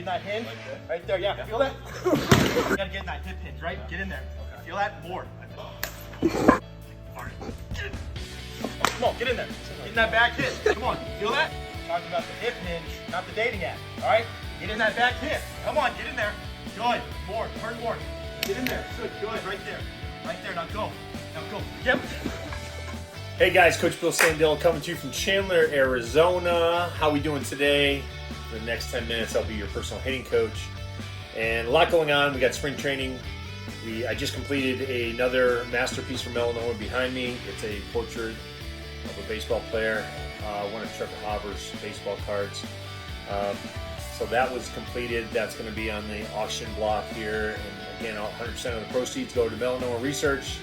in that hinge. Right there, yeah. Feel that? You gotta get in that hip hinge, right? Get in there. Feel that? More. Come on, get in there. Get in that back hip. Come on, feel that? Talking about the hip hinge, not the dating app. All right? Get in that back hip. Come on, get in there. Good. More. Turn more. Get in there. Good. Good. Right there. Right there. Now go. Now go. Yep. Hey guys, Coach Bill Sandell coming to you from Chandler, Arizona. How we doing today? For the next 10 minutes, I'll be your personal hitting coach. And a lot going on. We got spring training. I just completed another masterpiece from Illinois behind me. It's a portrait of a baseball player, one of Trevor Hauber's baseball cards. So that was completed. That's going to be on the auction block here. And again, 100% of the proceeds go to melanoma research.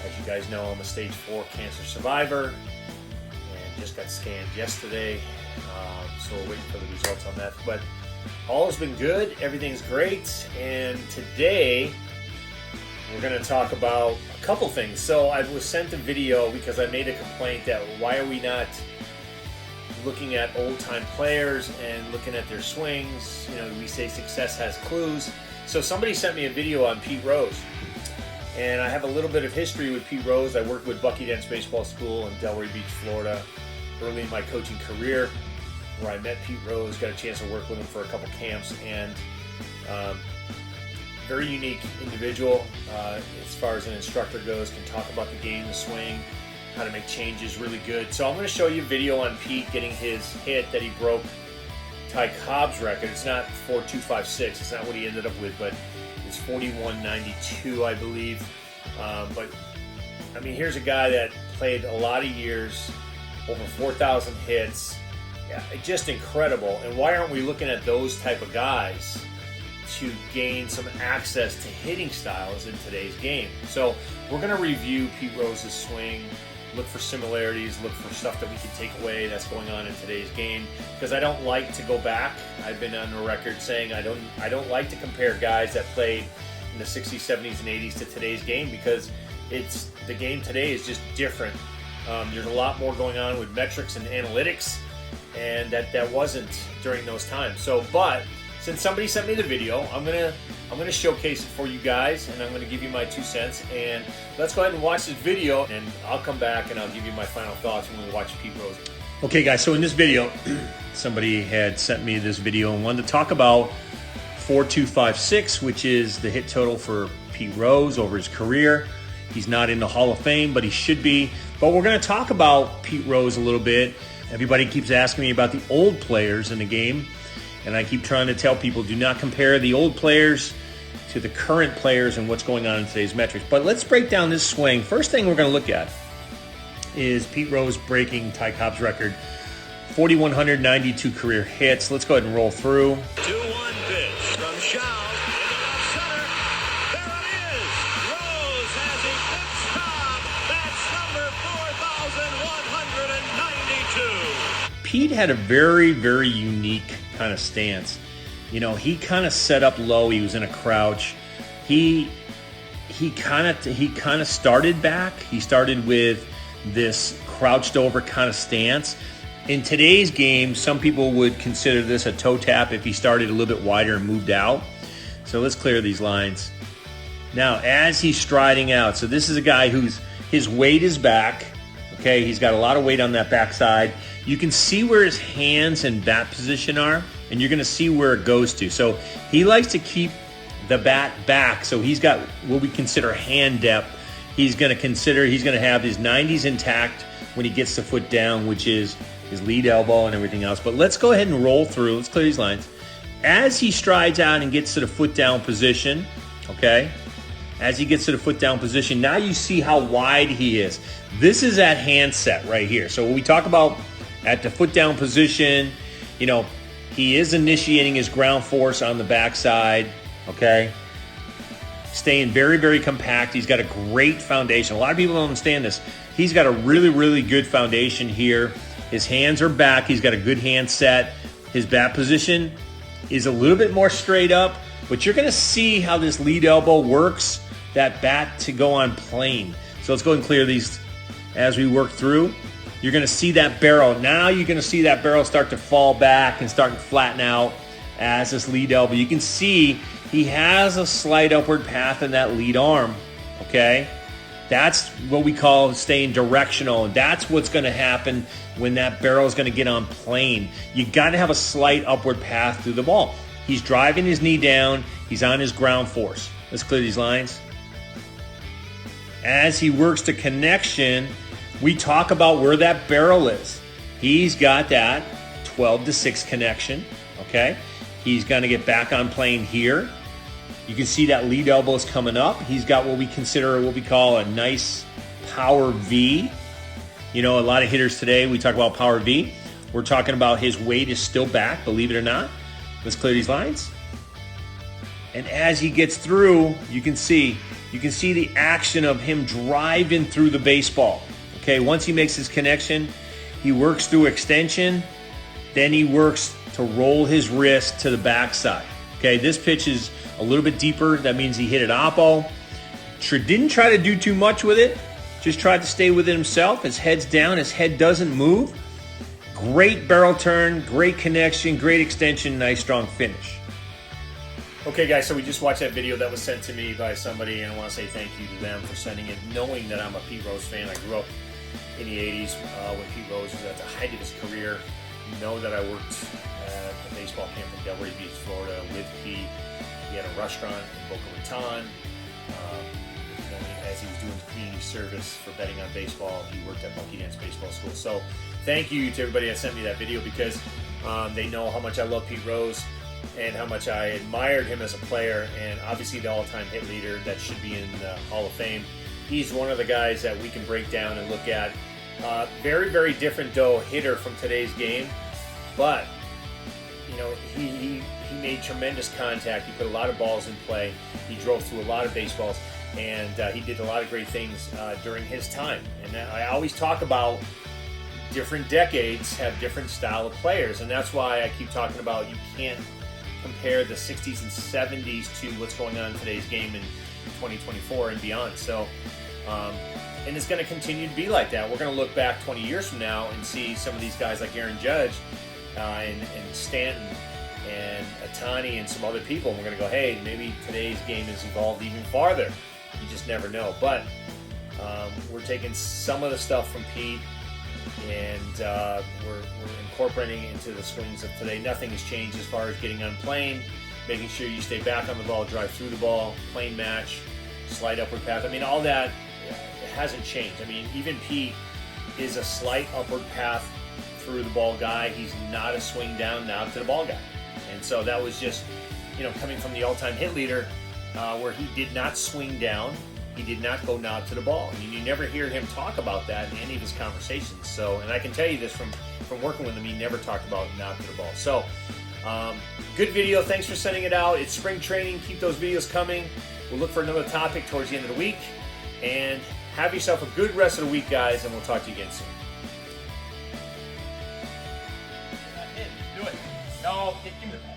As you guys know, I'm a stage 4 cancer survivor and just got scanned yesterday. So we're waiting for the results on that. But all has been good. Everything's great. And today we're going to talk about a couple things. So I was sent a video because I made a complaint that why are we not looking at old-time players and looking at their swings? You know, we say success has clues. So somebody sent me a video on PeteRose. And I have a little bit of history with PeteRose. I worked with Bucky Dent's Baseball School in Delray Beach, Florida, early in my coaching career, where I met PeteRose, got a chance to work with him for a couple camps, and very unique individual as far as an instructor goes, can talk about the game, the swing, how to make changes, really good. So I'm going to show you a video on Pete getting his hit that he broke Ty Cobb's record. It's not 4.256, it's not what he ended up with, but it's 41.92, I believe. But I mean, here's a guy that played a lot of years, over 4,000 hits. Yeah, just incredible. And why aren't we looking at those type of guys to gain some access to hitting styles in today's game? So we're going to review PeteRose's swing, look for similarities, look for stuff that we can take away that's going on in today's game, because I don't like to go back. I've been on the record saying I don't like to compare guys that played in the 60s, 70s, and 80s to today's game, because the game today is just different. There's a lot more going on with metrics and analytics, and that wasn't during those times. So, but since somebody sent me the video, I'm gonna showcase it for you guys, and I'm gonna give you my 2 cents. And let's go ahead and watch this video, and I'll come back and I'll give you my final thoughts when we watch PeteRose. Okay, guys. So in this video, somebody had sent me this video and wanted to talk about 4.256, which is the hit total for PeteRose over his career. He's not in the Hall of Fame, but he should be. But we're going to talk about PeteRose a little bit. Everybody keeps asking me about the old players in the game, and I keep trying to tell people, do not compare the old players to the current players and what's going on in today's metrics. But let's break down this swing. First thing we're going to look at is PeteRose breaking Ty Cobb's record, 4,192 career hits. Let's go ahead and roll through. 2-1 pitch from Shaw. Pete had a very, very unique kind of stance. You know, he kind of set up low. He was in a crouch. He kind of started back. He started with this crouched over kind of stance. In today's game, some people would consider this a toe tap if he started a little bit wider and moved out. So let's clear these lines. Now, as he's striding out, so this is a guy his weight is back. Okay, he's got a lot of weight on that backside. You can see where his hands and bat position are, and you're going to see where it goes to. So he likes to keep the bat back, so he's got what we consider hand depth. He's going to have his 90s intact when he gets the foot down, which is his lead elbow and everything else. But let's go ahead and roll through. Let's clear these lines. As he strides out and gets to the foot down position, okay, as he gets to the foot down position, now you see how wide he is. This is that hand set right here. So when we talk about at the foot down position, you know, he is initiating his ground force on the backside, okay? Staying very, very compact. He's got a great foundation. A lot of people don't understand this. He's got a really, really good foundation here. His hands are back. He's got a good hand set. His bat position is a little bit more straight up, but you're going to see how this lead elbow works, that bat to go on plane. So let's go ahead and clear these as we work through. You're going to see that barrel. Now you're going to see that barrel start to fall back and start to flatten out. as this lead elbow. You can see he has a slight upward path in that lead arm, okay? That's what we call staying directional, and that's what's going to happen when that barrel is going to get on plane. You got to have a slight upward path through the ball. He's driving his knee down. He's on his ground force. Let's clear these lines. As he works to connection, we talk about where that barrel is. He's got that 12-6 connection, okay? He's going to get back on plane here. You can see that lead elbow is coming up. He's got what we consider, what we call a nice power V. You know, a lot of hitters today, we talk about power V. We're talking about his weight is still back, believe it or not. Let's clear these lines. And as he gets through, you can see the action of him driving through the baseball. Okay, once he makes his connection, he works through extension, then he works to roll his wrist to the backside. Okay, this pitch is a little bit deeper. That means he hit it oppo. Didn't try to do too much with it. Just tried to stay within himself. His head's down. His head doesn't move. Great barrel turn, great connection, great extension, nice strong finish. Okay, guys, so we just watched that video that was sent to me by somebody, and I want to say thank you to them for sending it, knowing that I'm a PeteRose fan. I grew up in the 80s when PeteRose was at the height of his career. You know that I worked at a baseball camp in Delray Beach, Florida with Pete. He had a restaurant in Boca Raton. As he was doing community service for betting on baseball, he worked at Monkey Dance Baseball School. So thank you to everybody that sent me that video, because they know how much I love PeteRose and how much I admired him as a player, and obviously the all-time hit leader that should be in the Hall of Fame. He's one of the guys that we can break down and look at. Very, very different, though, hitter from today's game, but you know, he made tremendous contact. He put a lot of balls in play. He drove through a lot of baseballs, and he did a lot of great things during his time. And I always talk about different decades have different style of players, and that's why I keep talking about you can't compare the 60s and 70s to what's going on in today's game in 2024 and beyond. So, and it's going to continue to be like that. We're going to look back 20 years from now and see some of these guys like Aaron Judge and Stanton and Ohtani and some other people, and we're going to go, hey, maybe today's game has evolved even farther. You just never know. But we're taking some of the stuff from Pete, and we're incorporating it into the swings of today. Nothing has changed as far as getting on plane, making sure you stay back on the ball, drive through the ball, plane match, slight upward path. I mean, all that, it hasn't changed. I mean, even Pete is a slight upward path through the ball guy. He's not a swing down now to the ball guy. And so that was just, you know, coming from the all-time hit leader, where he did not swing down. He did not go knob to the ball. I mean, you never hear him talk about that in any of his conversations. So, and I can tell you this from working with him, he never talked about knob to the ball. So, good video. Thanks for sending it out. It's spring training. Keep those videos coming. We'll look for another topic towards the end of the week. And have yourself a good rest of the week, guys, and we'll talk to you again soon. Do it. No, give me the ball.